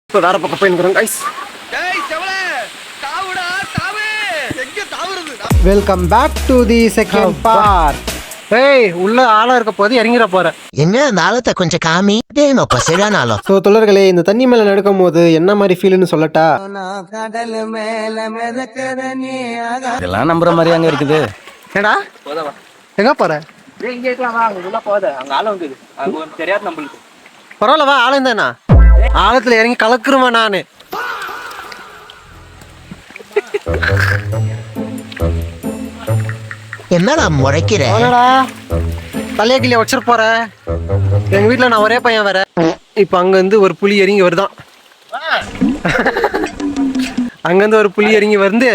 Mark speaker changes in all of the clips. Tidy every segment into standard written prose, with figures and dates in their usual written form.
Speaker 1: இப்போ வேற பக்கம் போயிருக்கிறோம் guys. Welcome back to the second part. ஏய் உள்ள ஆழம் இருக்க போது இறங்கிட போறேன்.
Speaker 2: என்ன அந்த ஆழத்தை கொஞ்சம் காமி சரியான ஆழம்.
Speaker 1: ஸோ தொழில்களே, இந்த தண்ணி மேல நடக்கும் போது என்ன மாதிரி ஃபீல்னு சொல்லட்டா?
Speaker 3: இதெல்லாம் நம்புற மாதிரி அங்க இருக்குது.
Speaker 1: ஏடா எங்க போற? பரவாயில்லவா, ஆழம் தானா? ஆழத்துல இறங்கி கலக்குருமா நானு.
Speaker 2: என்னடா முறைக்கிற?
Speaker 1: தலைய கிளிய வச்சிரு போற. எங்க வீட்டுல நான் ஒரே பையன் வேற. இப்ப அங்க இருந்து ஒரு புலி இறங்கி வருதான். அங்க இருந்து ஒரு புலி இறங்கி வந்து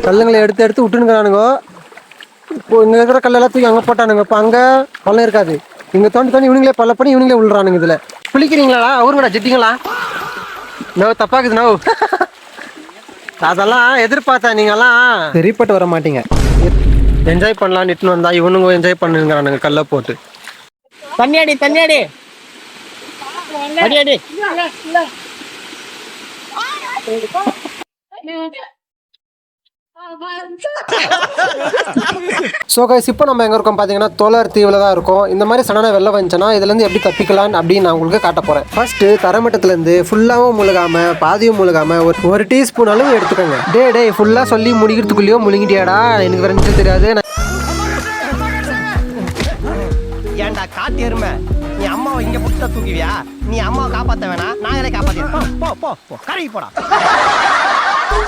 Speaker 1: கல்லுங்களை எடுத்து எடுத்து விட்டுனுங்கிறானுங்க. இப்போ இங்க இருக்கிற கல்லெல்லாம் தூக்கி அங்க போட்டானுங்க. இப்ப அங்க பள்ளம் இருக்காது. இங்க தோண்டி தோண்டி இவனுங்களே பள்ள பண்ணி இவனுங்களே விழுறானுங்க. இதுல குளிக்கிறீங்களா? அவருங்கடா ஜெட்டிங்களா? நோ தப்பாக்குது. நோ அதெல்லாம் எதிர்பார்த்தா நீங்கெல்லாம் சரிப்பட்டு வர மாட்டீங்க. என்ஜாய் பண்ணலான்னு இட்டுன்னு வந்தா இவனுங்க என்ஜாய் பண்ணுங்கிறானுங்க கல்லை போட்டு.
Speaker 3: தண்ணியாடி தண்ணியாடி அடி
Speaker 1: ஸோ கைஸ், இப்போ நம்ம எங்கே இருக்கோம் பார்த்தீங்கன்னா தோலர் தீவில் தான் இருக்கும். இந்த மாதிரி சடனாக வெளில வந்துச்சுன்னா இதுலேருந்து எப்படி தப்பிக்கலாம் அப்படின்னு நான் உங்களுக்கு காட்ட போகிறேன். ஃபர்ஸ்ட்டு தரமட்டத்துலேருந்து ஃபுல்லாகவும் முழுகாமல் பாதியும் முழுகாமல் ஒரு டீஸ்பூன் அளவு எடுத்துக்கோங்க. டே ஃபுல்லாக சொல்லி முடிக்கிறதுக்குள்ளேயோ முழுங்கிட்டியாடா? எனக்கு வேற நிச்சயம் தெரியாது.
Speaker 4: ஏன்டா காட்டு எருமை, நீ அம்மாவை இங்க புடிச்சா தூக்குவியா? நீ அம்மாவை காப்பாத்த வேணா, நாங்களே காப்பாத்திருப்போம். போ போ போ கழுவி போடா.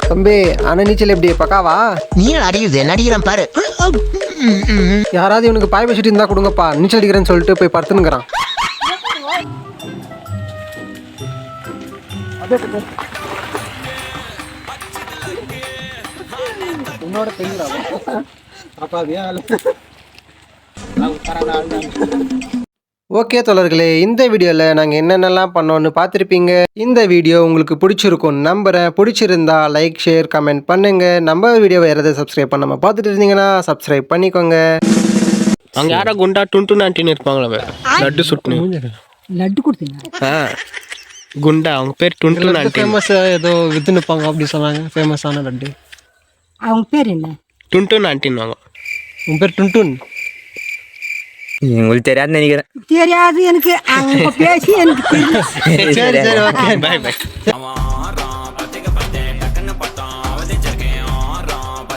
Speaker 1: தம்பி, அண்ணன் நீச்சல் எப்படி பக்காவா?
Speaker 2: நீ அடியுது நடிக்கிறேன் பாரு.
Speaker 1: யாராவது இவனுக்கு பாய் வச்சுட்டு இருந்தா கொடுங்கப்பா, நீச்சல் அடிக்கிறேன்னு சொல்லிட்டு போய் படுத்துனுங்கிறான். ஓகே தோழர்களே, இந்த வீடியோவில் நாங்கள் என்னென்னலாம் பண்ணோன்னு பார்த்துருப்பீங்க. இந்த வீடியோ உங்களுக்கு பிடிச்சிருக்கும் நம்புகிறேன். பிடிச்சிருந்தா லைக் ஷேர் கமெண்ட் பண்ணுங்கள். நம்ம வீடியோவை யாராவது சப்ஸ்கிரைப் பண்ணாமல் பார்த்துட்டு இருந்தீங்கன்னா சப்ஸ்கிரைப் பண்ணிக்கோங்க.
Speaker 3: அங்கே யாரோ குண்டா டுண்டு நாட்டின்னு இருப்பாங்களே, லட்டு சுட்டுன்னு
Speaker 5: லட்டு கொடுத்தீங்க.
Speaker 3: குண்டா அவங்க பேர் டுண்டு நாட்டி.
Speaker 1: ஃபேமஸ் ஏதோ வித்து நிற்பாங்க அப்படி சொன்னாங்க. ஃபேமஸான லட்டு.
Speaker 5: அவங்க பேர் என்ன?
Speaker 3: டுண்டு நாட்டின்னு வாங்க.
Speaker 1: உன் பேர் டுன்டுன்?
Speaker 4: உங்களுக்கு தெரியாதுன்னு நினைக்கிறேன்.
Speaker 5: தெரியாது எனக்கு. அவங்க பேசி எனக்கு தெரியும்.
Speaker 1: சரி ஓகே,
Speaker 3: பை பை.